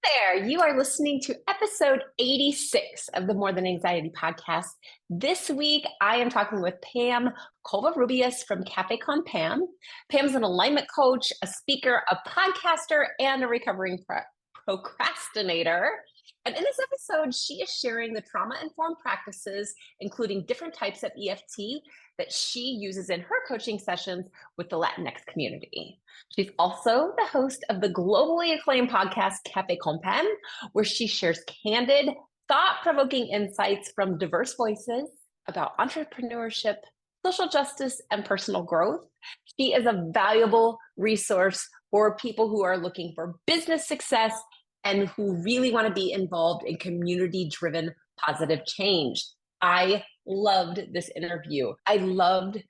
There, you are listening to episode 86 of the More Than Anxiety podcast. This week, I am talking with Pam Covarrubius from Café Pam. Pam's an alignment coach, a speaker, a podcaster, and a recovering procrastinator. And in this episode, she is sharing the trauma-informed practices, including different types of EFT that she uses in her coaching sessions with the Latinx community. She's also the host of the globally acclaimed podcast, Café Pam, where she shares candid, thought-provoking insights from diverse voices about entrepreneurship, social justice, and personal growth. She is a valuable resource for people who are looking for business success and who really want to be involved in community-driven positive change. I loved this interview. I loved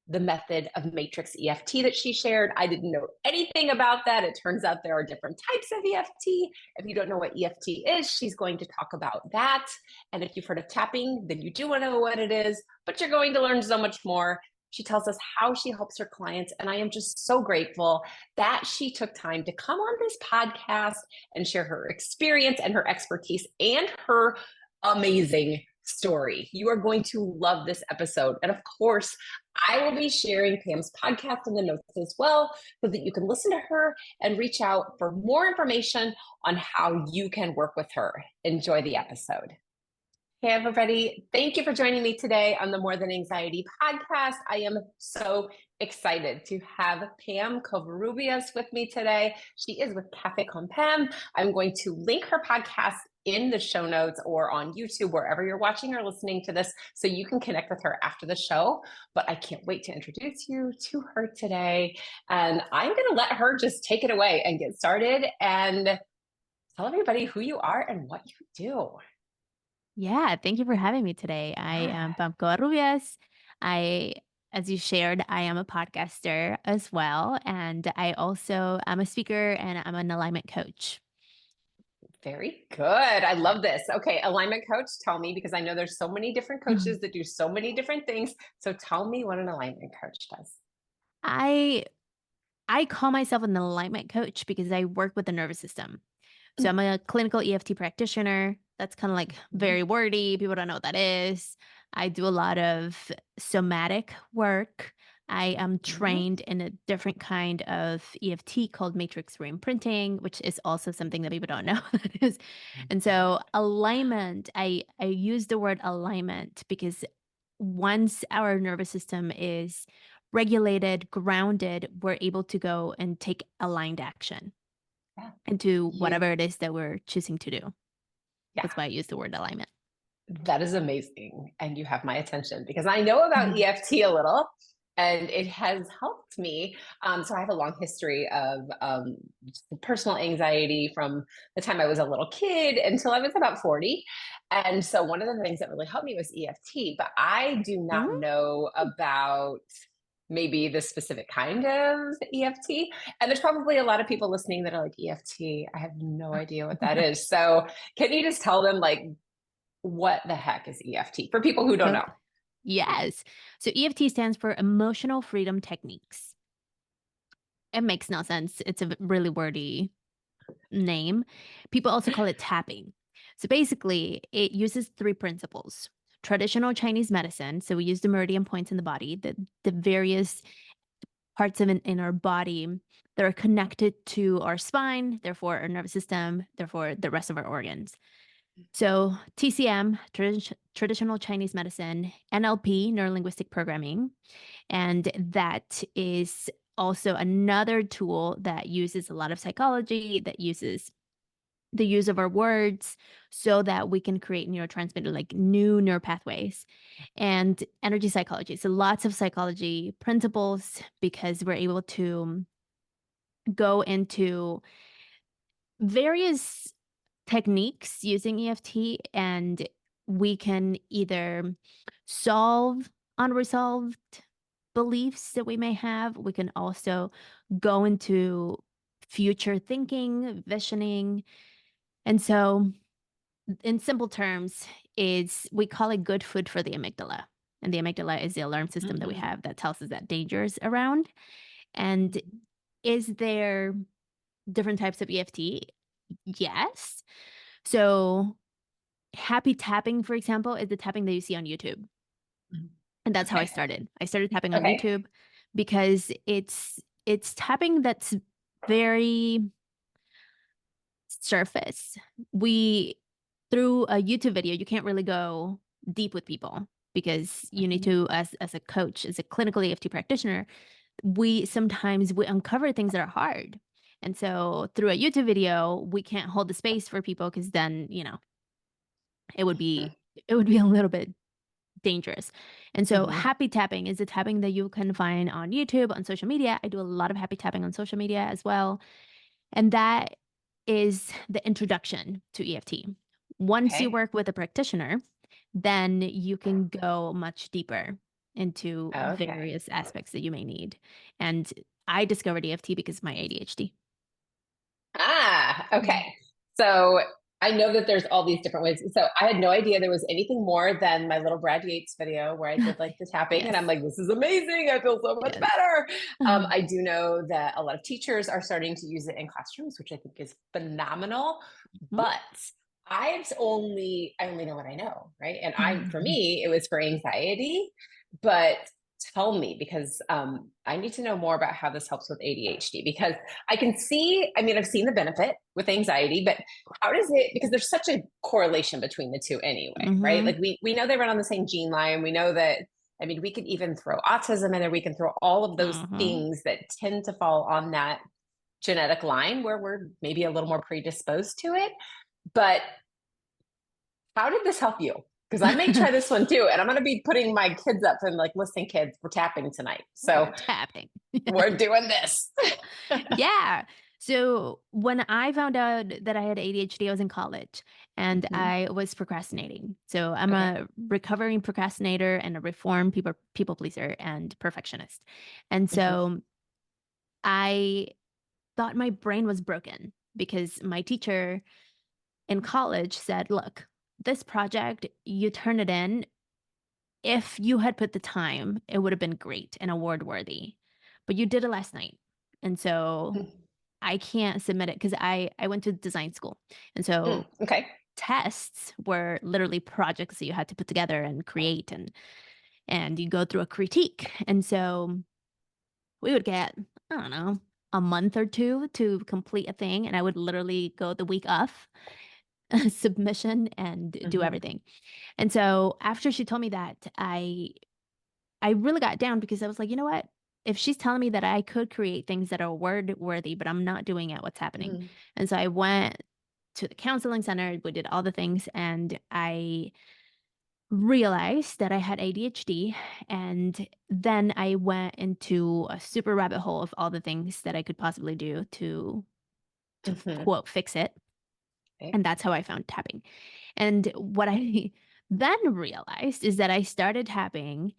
the method of matrix EFT that she shared. I didn't know anything about that. It turns out there are different types of EFT. If you don't know what EFT is, she's going to talk about that. And if you've heard of tapping, then you do want to know what it is, but you're going to learn so much more. She tells us how she helps her clients. And I am just so grateful that she took time to come on this podcast and share her experience and her expertise and her amazing story. You are going to love this episode. And of course, I will be sharing Pam's podcast in the notes as well, so that you can listen to her and reach out for more information on how you can work with her. Enjoy the episode. Hey, everybody. Thank you for joining me today on the More Than Anxiety podcast. I am so excited to have Pam Covarrubius with me today. She is with Café Pam. I'm going to link her podcast in the show notes or on YouTube, wherever you're watching or listening to this, so you can connect with her after the show. But I can't wait to introduce you to her today. And I'm going to let her just take it away and get started and tell everybody who you are and what you do. Yeah, thank you for having me today. I am Pam Covarrubius. As you shared, I am a podcaster as well. And I'm a speaker and I'm an alignment coach. Very good. I love this. Okay, alignment coach, tell me, because I know there's so many different coaches that do so many different things. So tell me what an alignment coach does. I call myself an alignment coach because I work with the nervous system. So I'm a clinical EFT practitioner. That's kind of like very wordy. People don't know what that is. I do a lot of somatic work. I am trained in a different kind of EFT called matrix reimprinting, which is also something that people don't know what that is. And so alignment, I use the word alignment because once our nervous system is regulated, grounded, we're able to go and take aligned action into whatever it is that we're choosing to do. Yeah. That's why I use the word alignment. That is amazing. And you have my attention because I know about EFT a little and it has helped me. So I have a long history of personal anxiety from the time I was a little kid until I was about 40. And so one of the things that really helped me was EFT, but I do not know about maybe the specific kind of EFT. And there's probably a lot of people listening that are like, EFT, I have no idea what that is. So can you just tell them, like, what the heck is EFT for people who don't know? Yes. So EFT stands for Emotional Freedom Techniques. It makes no sense. It's a really wordy name. People also call it tapping. So basically, it uses 3 principles. Traditional Chinese medicine. So we use the meridian points in the body, the various parts of in our body that are connected to our spine, therefore our nervous system, therefore the rest of our organs. So TCM, traditional Chinese medicine, NLP, neuro-linguistic programming, and that is also another tool that uses a lot of psychology, that uses the use of our words so that we can create neurotransmitter, like new neural pathways, and energy psychology. So lots of psychology principles because we're able to go into various techniques using EFT, and we can either solve unresolved beliefs that we may have. We can also go into future thinking, visioning. And so in simple terms, we call it good food for the amygdala. And the amygdala is the alarm system that we have that tells us that danger is around. And is there different types of EFT? Yes. So happy tapping, for example, is the tapping that you see on YouTube. And that's how I Okay. started. I started tapping on Okay. YouTube because it's tapping that's very surface. We through a YouTube video, you can't really go deep with people because you need Mhm. to, as a coach, as a clinical EFT practitioner, we sometimes we uncover things that are hard. And so through a YouTube video, we can't hold the space for people because then, it would Mhm. be it would be a little bit dangerous. And so Mhm. happy tapping is the tapping that you can find on YouTube, on social media. I do a lot of happy tapping on social media as well. And that is the introduction to EFT. Once you Okay. work with a practitioner, then you can go much deeper into Okay. various aspects that you may need. And I discovered EFT because of my ADHD. Okay. So I know that there's all these different ways. So I had no idea there was anything more than my little Brad Yates video where I did like the tapping, and I'm Yes. like, this is amazing. I feel so much Yes. better. I do know that a lot of teachers are starting to use it in classrooms, which I think is phenomenal. But I only know what I know, right? And for Mhm. me, it was for anxiety, but tell me, because I need to know more about how this helps with ADHD, because I mean, I've seen the benefit with anxiety, but how does it, because there's such a correlation between the two anyway, right? Mhm. Like we know they run on the same gene line. We know that, I mean, we could even throw autism in there. We can throw all of those Mhm. things that tend to fall on that genetic line where we're maybe a little more predisposed to it. But how did this help you? Because I may try this one too. And I'm going to be putting my kids up and like, listen, kids, we're tapping tonight. So We're tapping. we're doing this. Yeah. So when I found out that I had ADHD, I was in college and Mhm. I was procrastinating. So I'm Okay. a recovering procrastinator and a reformed people pleaser and perfectionist. And Mhm. so I thought my brain was broken because my teacher in college said, "Look, this project, you turn it in. If you had put the time, it would have been great and award worthy. But you did it last night. And so I can't submit it because I went to design school. And so Okay. tests were literally projects that you had to put together and create and you go through a critique. And so we would get, I don't know, a month or two to complete a thing. And I would literally go the week off submission and do Mhm. everything. And so after she told me that, I really got down because I was like, you know what? If she's telling me that I could create things that are word worthy, but I'm not doing it, what's happening? Mhm. And so I went to the counseling center. We did all the things, and I realized that I had ADHD. And then I went into a super rabbit hole of all the things that I could possibly do to Mhm. quote fix it. Okay. And that's how I found tapping. And what I then realized is that I started tapping.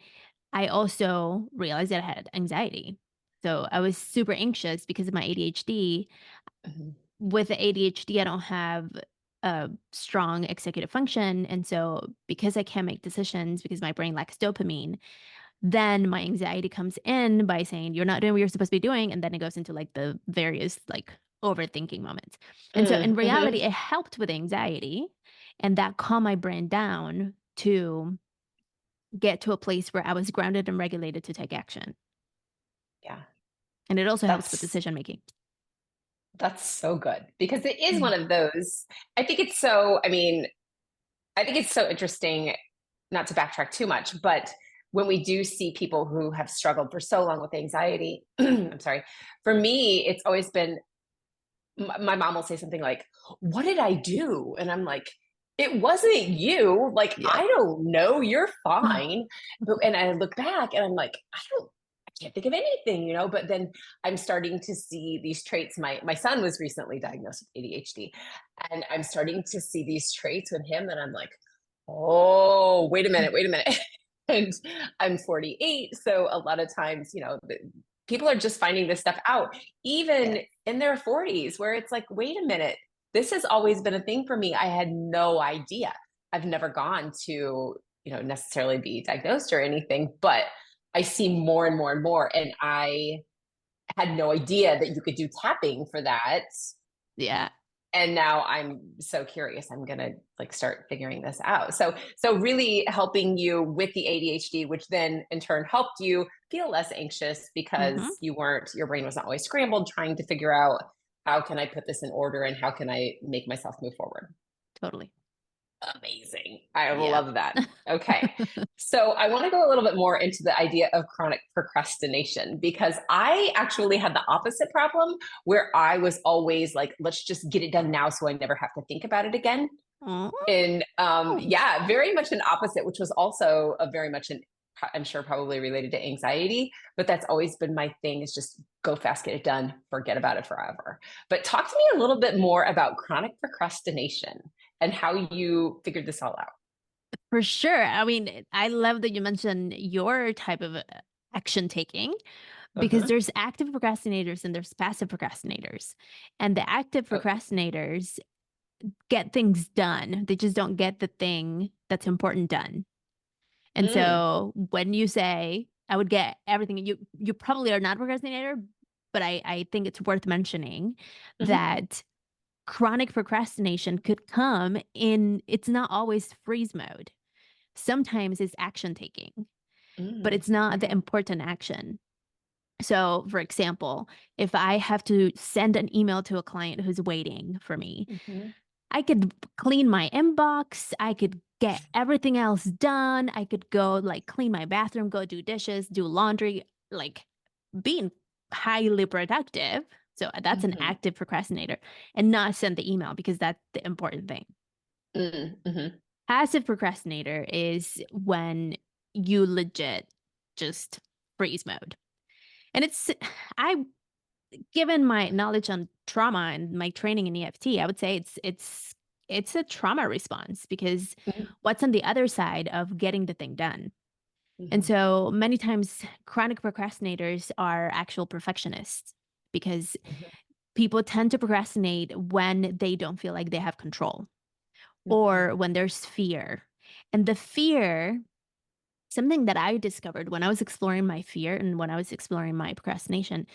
I also realized that I had anxiety. So I was super anxious because of my ADHD. Mhm. With the ADHD, I don't have a strong executive function. And so because I can't make decisions because my brain lacks dopamine, then my anxiety comes in by saying, you're not doing what you're supposed to be doing. And then it goes into like the various like overthinking moments. And so in reality, Mhm. it helped with anxiety and that calmed my brain down to get to a place where I was grounded and regulated to take action. Yeah. And it also helps with That's decision making. that's so good, because it is Mm. one of those. I think it's so, I mean, I think it's so interesting, not to backtrack too much, but when we do see people who have struggled for so long with anxiety, I'm sorry, for me, it's always been, my mom will say something like, "What did I do?" And I'm like, "It wasn't you. Like, Yep. I don't know. You're fine." And I look back and I'm like, I can't think of anything, But then I'm starting to see these traits. My son was recently diagnosed with ADHD, and I'm starting to see these traits with him that I'm like, oh, wait a minute. And I'm 48. So a lot of times, people are just finding this stuff out, even Yes. in their 40s, where it's like, wait a minute, this has always been a thing for me. I had no idea. I've never gone to, necessarily be diagnosed or anything, but I see more and more and more. And I had no idea that you could do tapping for that. Yeah. And now I'm so curious. I'm gonna like start figuring this out. So really helping you with the ADHD, which then in turn helped you feel less anxious because Mm-hmm. your brain was not always scrambled trying to figure out how can I put this in order and how can I make myself move forward. Totally. Amazing. I Yeah. love that. Okay. So I want to go a little bit more into the idea of chronic procrastination because I actually had the opposite problem where I was always like, let's just get it done now so I never have to think about it again. Oh. And yeah, very much an opposite, which was also a very much an, I'm sure probably related to anxiety, but that's always been my thing is just go fast, get it done, forget about it forever. But talk to me a little bit more about chronic procrastination and how you figured this all out. For sure. I mean, I love that you mentioned your type of action taking because Uh-huh. there's active procrastinators and there's passive procrastinators. And the active Oh, procrastinators get things done. They just don't get the thing that's important done. And mm, so when you say, I would get everything, you probably are not a procrastinator, but I think it's worth mentioning mhm, that chronic procrastination could come in, it's not always freeze mode. Sometimes it's action taking, but it's not the okay. important action. So, for example, if I have to send an email to a client who's waiting for me, Mhm, I could clean my inbox. I could get everything else done. I could go like clean my bathroom, go do dishes, do laundry, like being highly productive. So that's an mhm, active procrastinator and not send the email because that's the important thing. mhm, Passive procrastinator is when you legit just freeze mode. And it's, I, given my knowledge on trauma and my training in EFT, I would say it's a trauma response because mhm, what's on the other side of getting the thing done? And mhm, so many times chronic procrastinators are actual perfectionists because mhm, people tend to procrastinate when they don't feel like they have control mhm, or when there's fear. And the fear, something that I discovered when I was exploring my fear and when I was exploring my procrastination,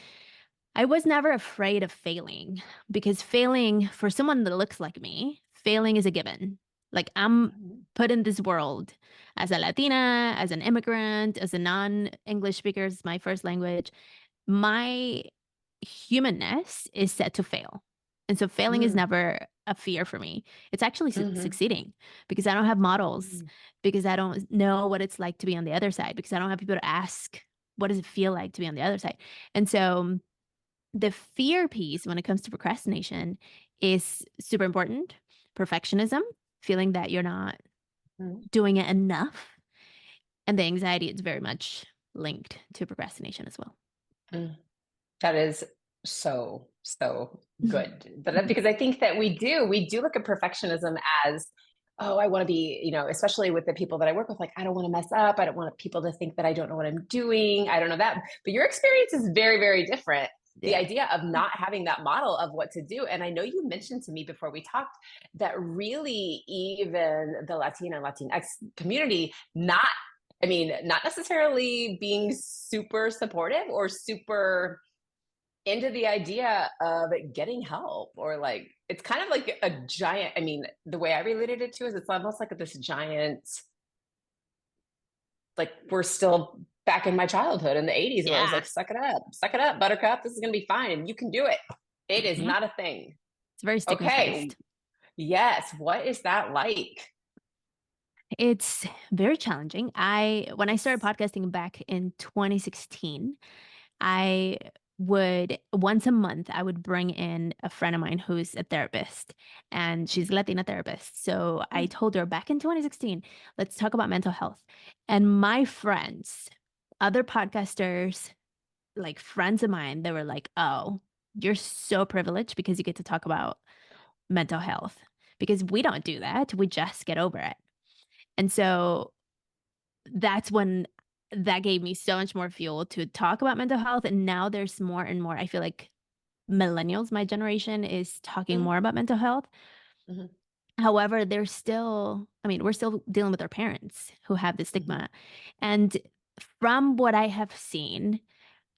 I was never afraid of failing because failing for someone that looks like me, failing is a given. Like I'm mhm, put in this world as a Latina, as an immigrant, as a non-English speaker, it's my first language. My humanness is set to fail. And so failing is mhm, never a fear for me. It's actually mhm, succeeding because I don't have models, mhm, because I don't know what it's like to be on the other side, because I don't have people to ask, what does it feel like to be on the other side? And so the fear piece when it comes to procrastination is super important. Perfectionism, feeling that you're not mhm. doing it enough. And the anxiety is very much linked to procrastination as well. Mm. That is so good. But because I think that we do look at perfectionism as, oh, I want to be, especially with the people that I work with, like, I don't want to mess up. I don't want people to think that I don't know what I'm doing. I don't know that. But your experience is very, very different. The Yeah. idea of not having that model of what to do. And I know you mentioned to me before we talked that really even the Latina and Latinx community, not necessarily being super supportive or super into the idea of getting help or like it's kind of like a giant, the way I related it to is it's almost like this giant, like we're still back in my childhood in the 80s where I was Yeah. like, suck it up, buttercup, this is gonna be fine and you can do it. It is Mhm. not a thing. It's very Okay. stigmatized. Yes, what is that like? It's very challenging. When I started podcasting back in 2016, I would once a month I would bring in a friend of mine who's a therapist and she's a Latina therapist. So I told her back in 2016, let's talk about mental health. And my friends, other podcasters, like friends of mine, they were like, "Oh, you're so privileged because you get to talk about mental health because we don't do that. We just get over it." And so that's when that gave me so much more fuel to talk about mental health. And now there's more and more. I feel like millennials, my generation, is talking Mhm, more about mental health. mhm, However, there's still, I mean, we're still dealing with our parents who have the mhm, stigma. And from what I have seen,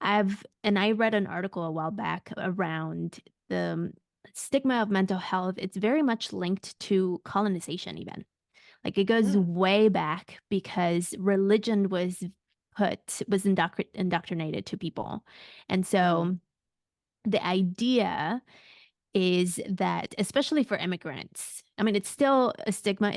and I read an article a while back around the stigma of mental health, it's very much linked to colonization even. Like it goes Mm. way back because religion was indoctrinated to people. And Mhm. so the idea is that, especially for immigrants, I mean, it's still a stigma.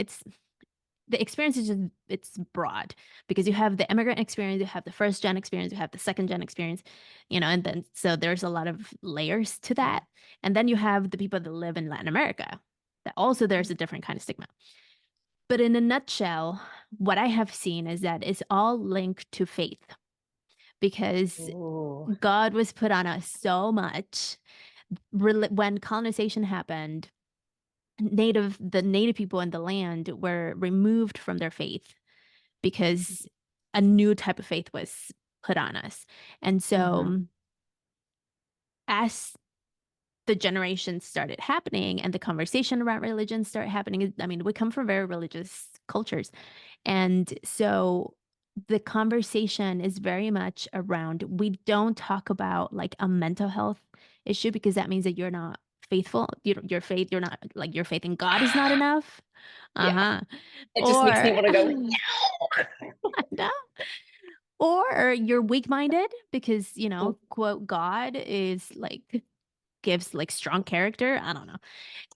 The experience is just, it's broad because you have the immigrant experience, you have the first gen experience, you have the second gen experience, and then so there's a lot of layers to that. And then you have the people that live in Latin America, that also there's a different kind of stigma. But in a nutshell, what I have seen is that it's all linked to faith because Ooh. God was put on us so much. When colonization happened, the native people in the land were removed from their faith because a new type of faith was put on us. And Mhm. so as the generations started happening and the conversation around religion started happening, I mean, we come from very religious cultures. And so the conversation is very much around, we don't talk about like a mental health issue because that means that you're not faithful. Your faith, you're not like your faith in God is not enough. Yeah. Uh-huh. It just makes me Or want to go, no. Or you're weak-minded because, no. quote, God is like gives like strong character. I don't know.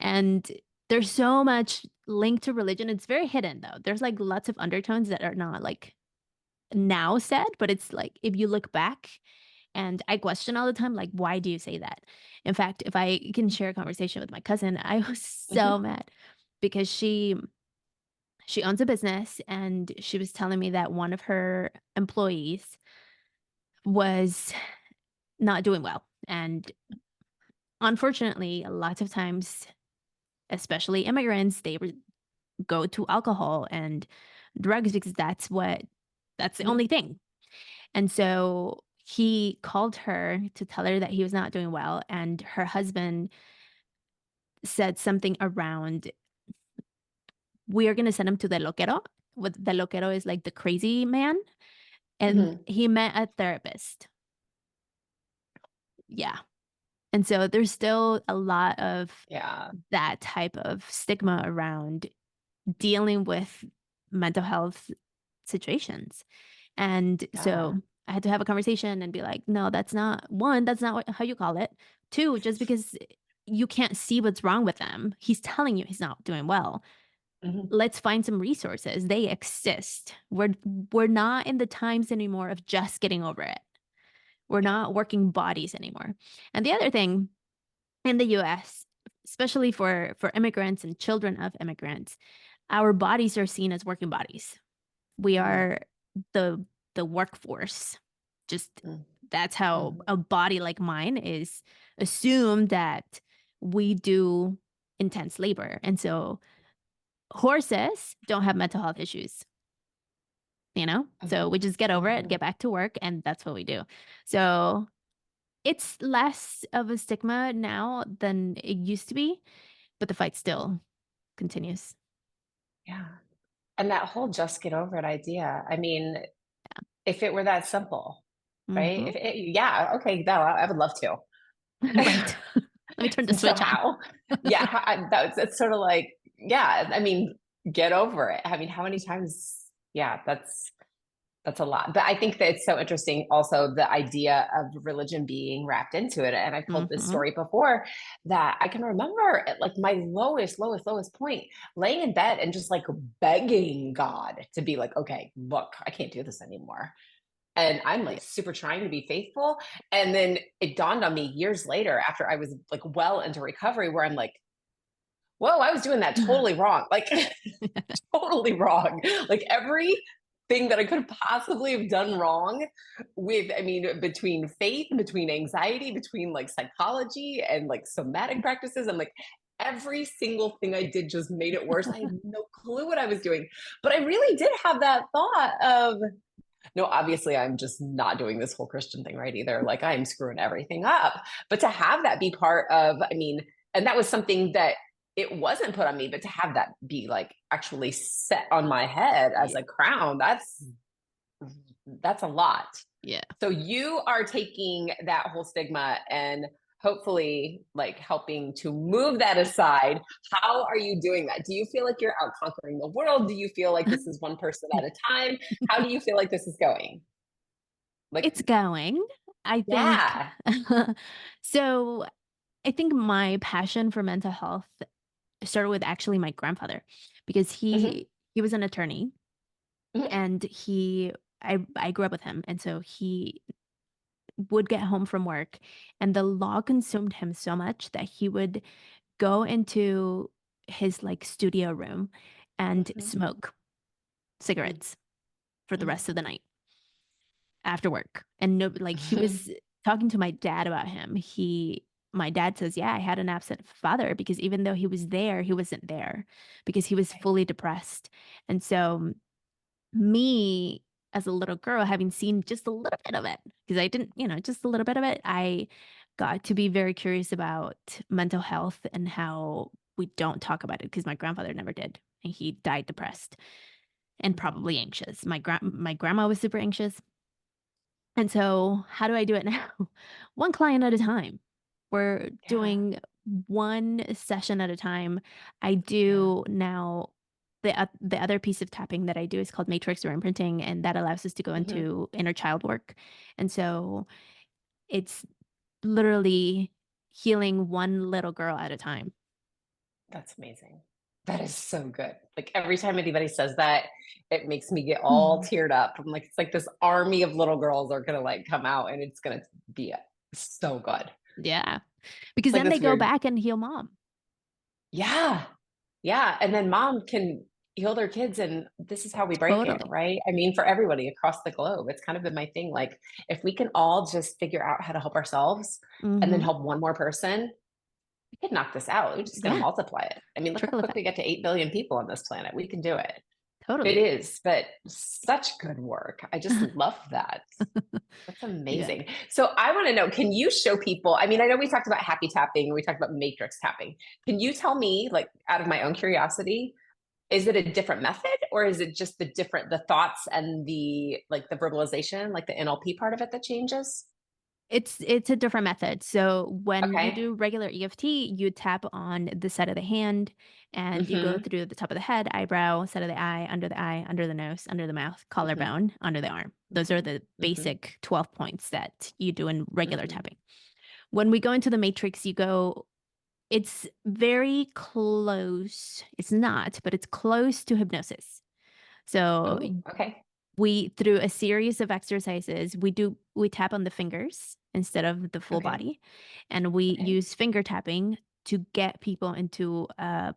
And there's so much linked to religion. It's very hidden though. There's like lots of undertones that are not like now said, but it's like if you look back, and I question all the time, like, why do you say that? In fact, if I can share a conversation with my cousin, I was so Mhm. mad because she owns a business and she was telling me that one of her employees was not doing well. And unfortunately, lots of times, especially immigrants, go to alcohol and drugs because that's the Mhm. only thing. And so he called her to tell her that he was not doing well. And her husband said something around, we are going to send him to the loquero. What the loquero is like the crazy man. And Mhm. he met a therapist. Yeah. And so there's still a lot of Yeah. that type of stigma around dealing with mental health situations. And Yeah. so I had to have a conversation and be like, no, that's not how you call it. Two, just because you can't see what's wrong with them, he's telling you he's not doing well. Mhm. Let's find some resources. They exist. We're not in the times anymore of just getting over it. We're Yeah. not working bodies anymore. And the other thing in the US, especially for immigrants and children of immigrants, our bodies are seen as working bodies. We Mhm. are the the workforce. Just Mhm. that's how Mhm. a body like mine is assumed that we do intense labor. And so horses don't have mental health issues, you know? So we just get over it, Mhm. get back to work, and that's what we do. So it's less of a stigma now than it used to be, but the fight still continues. Yeah. And that whole just get over it idea. I mean, if it were that simple, right? Hmm. Yeah, okay, no, I would love to. Right. Let me turn the So switch on. how? Yeah, it's sort of like, yeah, I mean, get over it. I mean, how many times? Yeah, that's a lot. But I think that it's so interesting also the idea of religion being wrapped into it. And I've told this Hmm. story before that I can remember at like my lowest point, laying in bed and just like begging God to be like, okay, look, I can't do this anymore. And I'm like Yeah. super trying to be faithful. And then it dawned on me years later after I was like well into recovery where I'm like, whoa, I was doing that totally wrong. Like totally wrong. Like everything that I could possibly have done wrong with, I mean, between faith, between anxiety, between like psychology and like somatic practices, I'm like, every single thing I did just made it worse. I had no clue what I was doing. But I really did have that thought of, no, obviously I'm just not doing this whole Christian thing right either. Like I'm screwing everything up. But to have that be part of, I mean, and that was something that it wasn't put on me, but to have that be like actually set on my head as Yeah. a crown, that's a lot. Yeah. So you are taking that whole stigma and hopefully like helping to move that aside. How are you doing that? Do you feel like you're out conquering the world? Do you feel like this is one person at a time? How do you feel like this is going? Like, It's going, I think. yeah. So I think my passion for mental health started with actually my grandfather because Hmm. he was an attorney Hmm. and I grew up with him, and so he would get home from work and the law consumed him so much that he would go into his like studio room and Hmm. smoke cigarettes for the Hmm. rest of the night after work. And no, like he was talking to my dad about him. My dad says, yeah, I had an absent father because even though he was there, he wasn't there because he was fully depressed. And so me as a little girl, having seen just a little bit of it, because I didn't, just a little bit of it, I got to be very curious about mental health and how we don't talk about it because my grandfather never did. And he died depressed and Hmm. probably anxious. My grandma was super anxious. And so, how do I do it now? One client at a time. We're Yeah. doing one session at a time. I Yeah. do now the other piece of tapping that I do is called matrix or imprinting, and that allows us to go Hmm. into inner child work. And so it's literally healing one little girl at a time. That's amazing. That is so good. Like every time anybody says that, it makes me get all Mhm. teared up. I'm like, it's like this army of little girls are gonna like come out and it's gonna be so good. Yeah, because Like then they this go weird, back and heal mom. yeah, yeah. And then mom can heal their kids, and this is how we break it, Totally. right? I mean, for everybody across the globe, it's kind of been my thing. Like, if we can all just figure out how to help ourselves and then Hmm. help one more person, we could knock this out. We're just gonna Yeah, multiply it. I mean, look how trickle quick we effect. get to 8 billion people on this planet. We can do it. It Totally. is, but such good work. I just love that. That's Yeah. amazing. So I want to know, can you show people? I mean, I know we talked about happy tapping, we talked about matrix tapping. Can you tell me, like, out of my own curiosity, is it a different method or is it just the thoughts and the like the verbalization, like the NLP part of it that changes? It's a different method. So when you Okay. do regular EFT, you tap on the side of the hand and you go Mm-hmm. through the top of the head, eyebrow, side of the eye, under the nose, under the mouth, Mm-hmm. collarbone, under the arm. Those are the Mm-hmm. basic 12 points that you do in regular Mm-hmm. tapping. When we go into the matrix, it's very close. It's not, but it's close to hypnosis. So Oh, okay. we through a series of exercises we tap on the fingers instead of the full Okay. body, and we Okay. use finger tapping to get people into a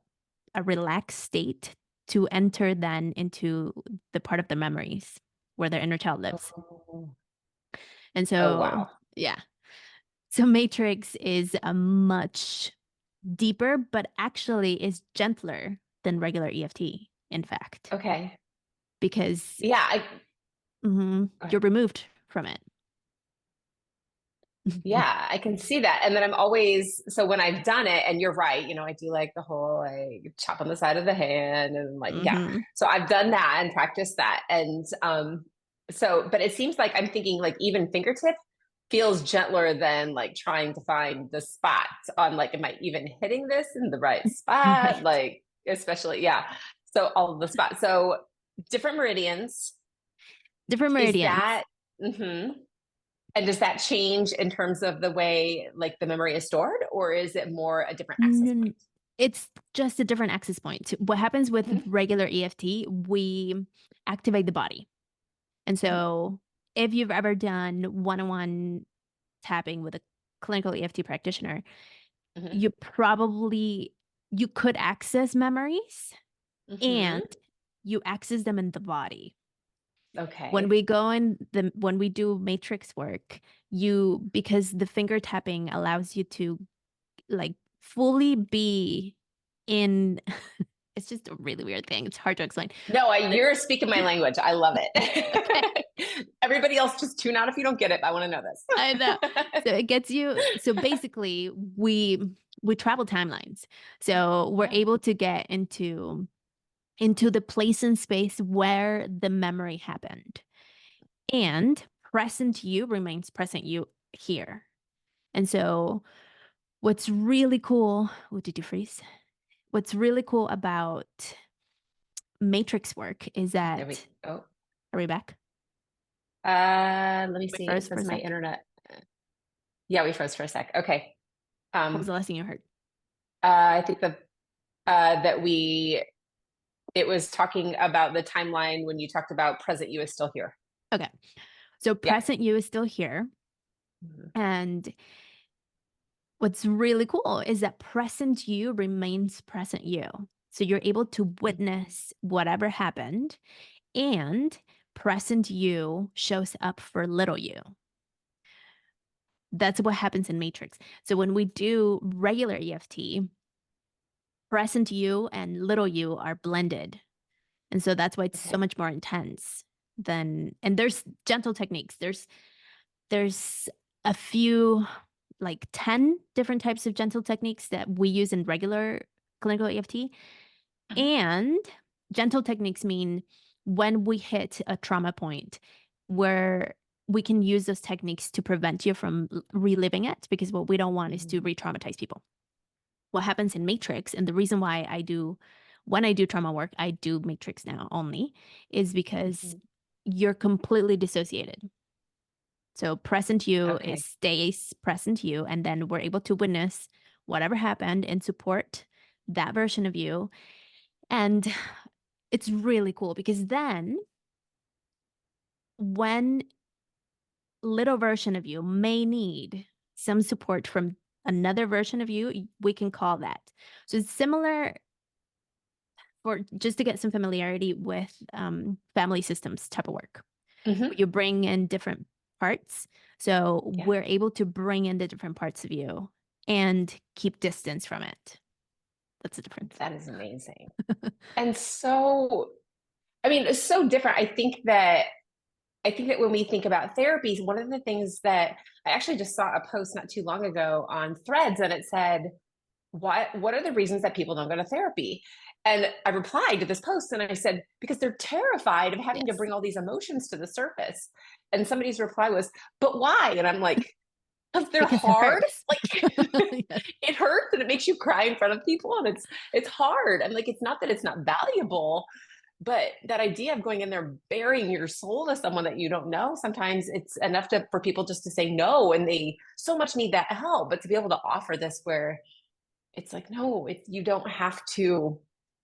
relaxed state to enter then into the part of the memories where their inner child lives. Oh, And oh so wow. yeah, so matrix is a much deeper but actually is gentler than regular EFT, in fact, Okay. because Yeah, go you're ahead. removed from it. Yeah, I can see that. And then I'm always, so when I've done it, and you're right, I do like the whole like chop on the side of the hand and like, yeah. Hmm. So I've done that and practiced that. And but it seems like I'm thinking like even fingertip feels gentler than like trying to find the spot on like, am I even hitting this in the right spot? Right. Like, especially, yeah. So all of the spots. So different meridians. Different Is meridians. that, mhm. And does that change in terms of the way like the memory is stored, or is it more a different access N- point? It's just a different access point. What happens with Mhm. regular EFT, we activate the body. And Mhm. so if you've ever done one-on-one tapping with a clinical EFT practitioner, Mhm. you probably you could access memories and Mhm. you access them in the body. Okay. When we do matrix work, you because the finger tapping allows you to like fully be in it's just a really weird thing. It's hard to explain. No, But you're speaking my language. I love okay, it. Everybody else just tune out if you don't get it. I want to know I know. this. So it gets you so basically we travel timelines. So we're Yeah. able to get into the place and space where the memory happened. And present you remains present you here. And so What's really cool, oh, did you freeze? What's really cool about matrix work is There we that, go. are we back? Let me We see. It froze for a says my sec. internet. Yeah, we froze for a sec. Okay. What was the last thing you heard? I think that it was talking about the timeline when you talked about present you is still here. Okay. So Yeah. present you is still here. Mhm. And what's really cool is that present you remains present you. So you're able to witness whatever happened, and present you shows up for little you. That's what happens in Matrix. So when we do regular EFT, present you and little you are blended. And so that's why it's so Okay. much more intense than, and there's gentle techniques. There's a few, like 10 different types of gentle techniques that we use in regular clinical EFT. Uh-huh. And gentle techniques mean when we hit a trauma point where we can use those techniques to prevent you from reliving it, because what we don't want is to Mhm. re-traumatize people. What happens in Matrix, and the reason why when I do trauma work, I do Matrix now only, is because Mhm. you're completely dissociated. So present you Okay. stays present you, and then we're able to witness whatever happened and support that version of you. And it's really cool because then when little version of you may need some support from another version of you, we can call that. So it's similar, for just to get some familiarity with family systems type of work. Hmm. You bring in different parts. So Yeah. we're able to bring in the different parts of you and keep distance from it. That's the difference. That is amazing. And so, I mean, it's so different. I think that when we think about therapies, one of the things that I actually just saw a post not too long ago on Threads, and it said, what are the reasons that people don't go to therapy? And I replied to this post and I said, because they're terrified of having to Yes. bring all these emotions to the surface. And somebody's reply was, but why? And I'm like, because they're Because it hard. hurts. Like Yes. it hurts and it makes you cry in front of people and it's hard. And like it's not that it's not valuable, but that idea of going in there bearing your soul to someone that you don't know, sometimes it's enough for people just to say no, and they so much need that help. But to be able to offer this where it's like, no, you don't have to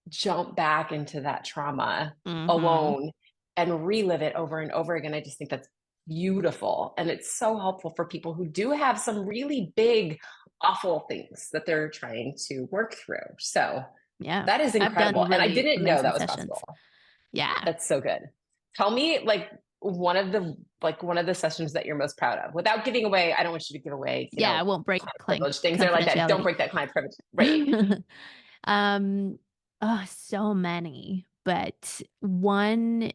jump back into that trauma Hmm. alone and relive it over and over again. I just think that's beautiful. And it's so helpful for people who do have some really big, awful things that they're trying to work through. So Yeah. that is I've done incredible. And I really didn't know amazing that was sessions. possible. Yeah. That's so good. Tell me one of the sessions that you're most proud of without giving away. I don't want you to give away, Yeah. I won't break client client privilege, things are like that. Don't confidentiality. break that client privilege. Right. um, oh, so many. But one,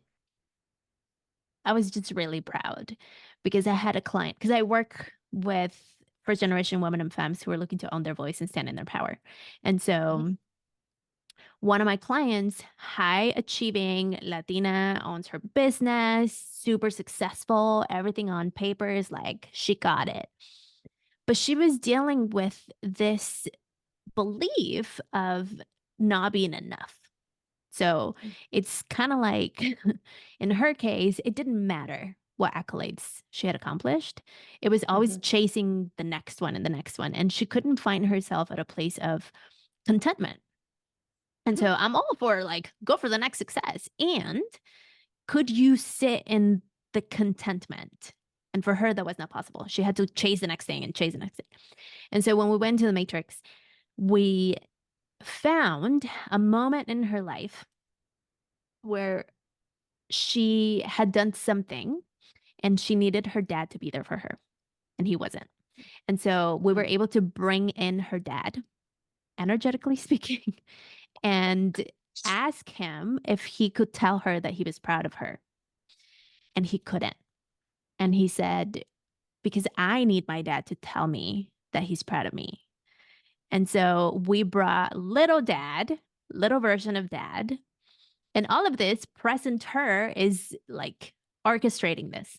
I was just really proud because I had a client, because I work with first generation women and femmes who are looking to own their voice and stand in their power. And so one of my clients, high achieving Latina, owns her business, super successful, everything on paper is like she got it. But she was dealing with this belief of not being enough. So it's kind of like in her case, it didn't matter what accolades she had accomplished. It was always Mhm. chasing the next one and the next one. And she couldn't find herself at a place of contentment. And so I'm all for like, go for the next success. And could you sit in the contentment? And for her, that was not possible. She had to chase the next thing and chase the next thing. And so when we went to the Matrix, we found a moment in her life where she had done something and she needed her dad to be there for her, and he wasn't. And so we were Mhm. able to bring in her dad, energetically speaking, and ask him if he could tell her that he was proud of her. And he couldn't. And he said, because I need my dad to tell me that he's proud of me. And so we brought little dad, little version of dad. And all of this, present her is like orchestrating this.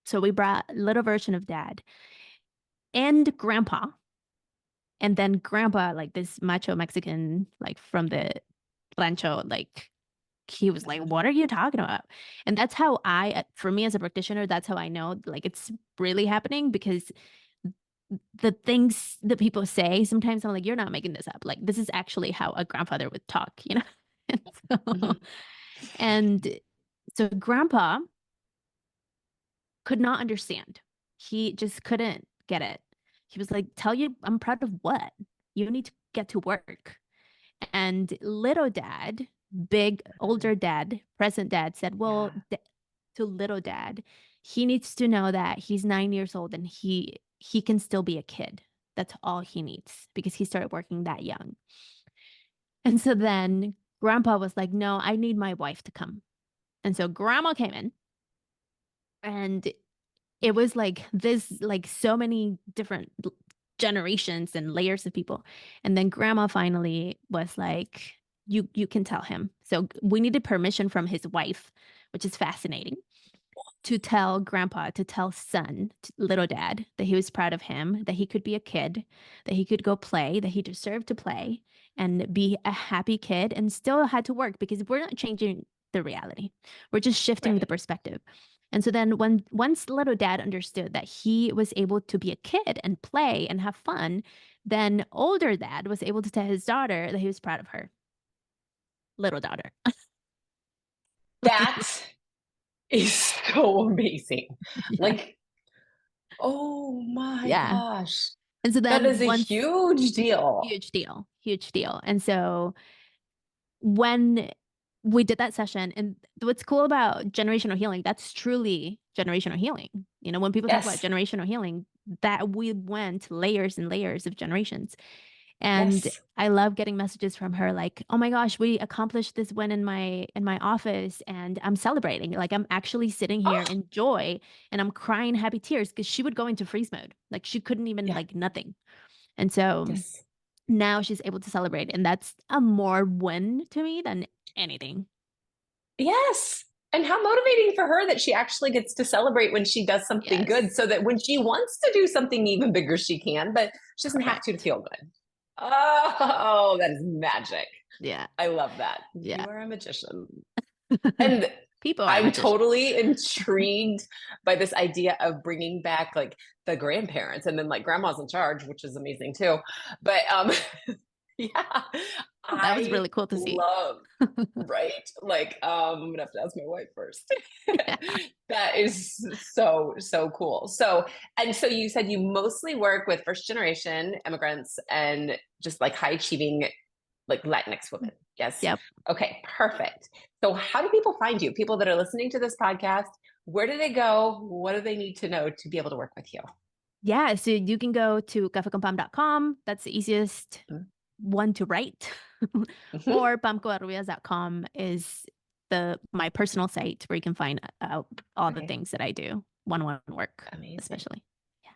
So we brought little version of dad and grandpa. And then grandpa, like this macho Mexican, like from the rancho, like he was like, what are you talking about? And that's how for me as a practitioner, that's how I know like it's really happening, because the things that people say, sometimes I'm like, you're not making this up. Like, this is actually how a grandfather would talk, you know? And so, Mhm. and so grandpa could not understand. He just couldn't get it. He was like, tell you, I'm proud of what? You need to get to work. And little dad, big older dad, present dad said, well, Yeah. to little dad, he needs to know that he's 9 years old and he can still be a kid. That's all he needs, because he started working that young. And so then grandpa was like, no, I need my wife to come. And so grandma came in, and it was like this, like so many different generations and layers of people. And then grandma finally was like, you can tell him. So we needed permission from his wife, which is fascinating, to tell grandpa, to tell son, little dad, that he was proud of him, that he could be a kid, that he could go play, that he deserved to play and be a happy kid, and still had to work, because we're not changing the reality. We're just shifting the Right. perspective. And so then once little dad understood that he was able to be a kid and play and have fun, then older dad was able to tell his daughter that he was proud of her. Little daughter. That is so amazing. Yeah. Like, oh my Yeah. gosh. And so That then is a once huge deal. huge deal, huge deal. And so when we did that session, and what's cool about generational healing, that's truly generational healing. You know, when people talk about Yes. generational healing, that we went layers and layers of generations. And Yes. I love getting messages from her like, oh my gosh, we accomplished this win in my office, and I'm celebrating. Like, I'm actually sitting here Oh, in joy, and I'm crying happy tears, because she would go into freeze mode. Like, she couldn't even, yeah. like, nothing. And so Yes. now she's able to celebrate, and that's a more win to me than anything. Yes. And how motivating for her that she actually gets to celebrate when she does something good, Yes. so that when she wants to do something even bigger, she can, but she doesn't have to Correct. feel good. Oh, that is magic. Yeah. I love that. Yeah. You are a magician. And People are I'm magicians. totally intrigued by this idea of bringing back like the grandparents, and then like grandma's in charge, which is amazing too. But yeah, That was I really cool to see. love, right? Like I'm gonna have to ask my wife first. Yeah. That is so so cool. So, and so you said you mostly work with first generation immigrants and just like high achieving like Latinx women. Yes. Yep. Okay, perfect. So how do people find you? People that are listening to this podcast, where do they go? What do they need to know to be able to work with you? Yeah. So you can go to cafeconpam.com. That's the easiest one to write. Mm-hmm. Or pamcovarrubias.com is my personal site, where you can find out all the Okay, things that I do, one-on-one work, amazing. especially. Yeah.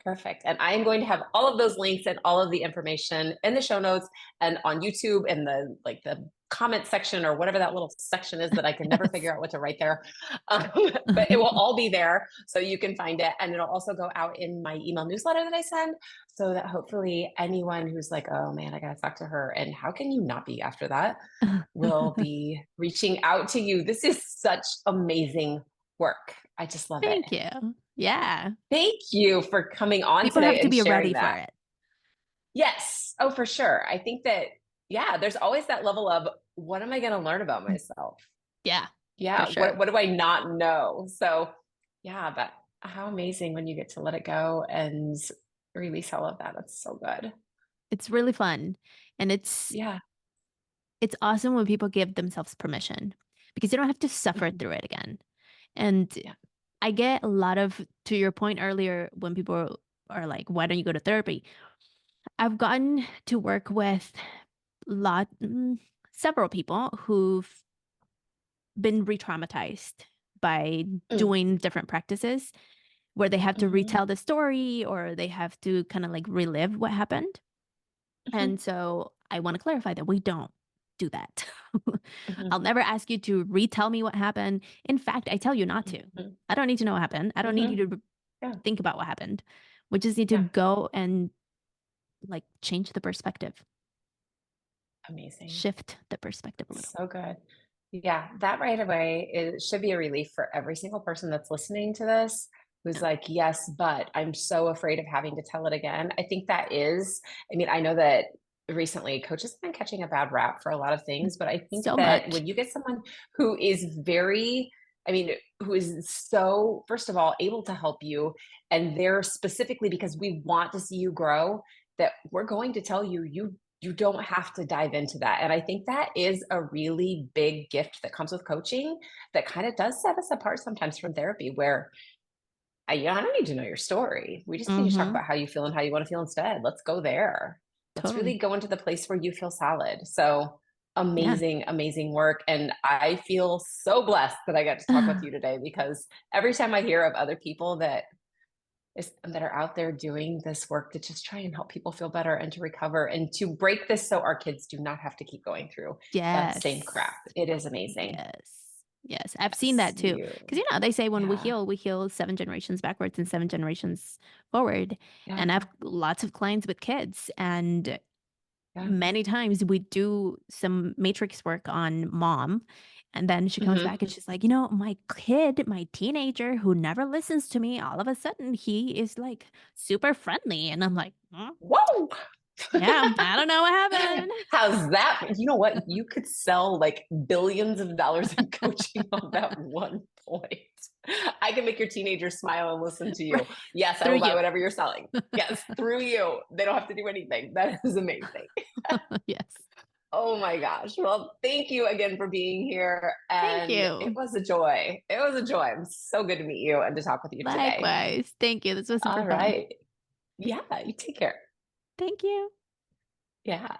Perfect. And I am going to have all of those links and all of the information in the show notes and on YouTube and the comment section or whatever that little section is that I can never Yes. figure out what to write there. But it will all be there so you can find it. And it'll also go out in my email newsletter that I send, so that hopefully anyone who's like, oh man, I got to talk to her, and how can you not be after that, will be reaching out to you. This is such amazing work. I just love it. Thank you. Yeah. Thank you for coming on People have today to and be sharing ready for that. it. Yes. Oh, for sure. I think that, yeah, there's always that level of what am I going to learn about myself? Yeah, for Yeah. sure. What do I not know? So, yeah, but how amazing when you get to let it go and release all of that. That's so good. It's really fun. And Yeah. it's awesome when people give themselves permission, because you don't have to suffer Mhm. through it again. And Yeah. I get a lot of, to your point earlier, when people are like, why don't you go to therapy? I've gotten to work with lot several people who've been re-traumatized by Mm. doing different practices, where they have to Mhm. retell the story, or they have to kind of like relive what happened. Mhm. And so I want to clarify that we don't do that. Mhm. I'll never ask you to retell me what happened. In fact, I tell you not to. Mhm. I don't need to know what happened. I don't need Mhm. you to Yeah. think about what happened. We just need to Yeah. go and like change the perspective, Amazing. shift the perspective a little. So good. Yeah, that right away, it should be a relief for every single person that's listening to this who's like, yes, but I'm so afraid of having to tell it again. I think that is, I mean, I know that recently coaches have been catching a bad rap for a lot of things, but I think So that much. when you get someone who is very, I mean, who is so, first of all, able to help you, and they're specifically because we want to see you grow, that we're going to tell you, you don't have to dive into that. And I think that is a really big gift that comes with coaching that kind of does set us apart sometimes from therapy, where I don't need to know your story. We just need to talk Mm-hmm. about how you feel and how you want to feel instead. Let's go there. Let's really Totally. go into the place where you feel solid. So Yeah. amazing, amazing work. And I feel so blessed that I got to talk with you today, because every time I hear of other people that are out there doing this work to just try and help people feel better and to recover and to break this so our kids do not have to keep going through that same Yes. crap. It is amazing. Yes. Yes. I've seen Yes, that too. Because, they say when yeah, we heal 7 generations backwards and 7 generations forward. yeah, And I have lots of clients with kids. And yeah. many times we do some matrix work on mom. And then she comes Mhm. back and she's like, my kid, my teenager who never listens to me, all of a sudden he is like super friendly. And I'm like, "Huh? Whoa! Yeah, I don't know what happened." How's that? You know what? You could sell like billions of dollars in coaching on that one point. I can make your teenagers smile and listen to you. Right. Yes, I Through will buy you. whatever you're selling. Yes, through you. They don't have to do anything. That is amazing. Yes. Oh my gosh. Well, thank you again for being here. Thank And it you. was a joy. It was a joy. I'm so good to meet you and to talk with you today. Likewise. Thank you. This was super All fun. right. Yeah, you take care. Thank you. Yeah.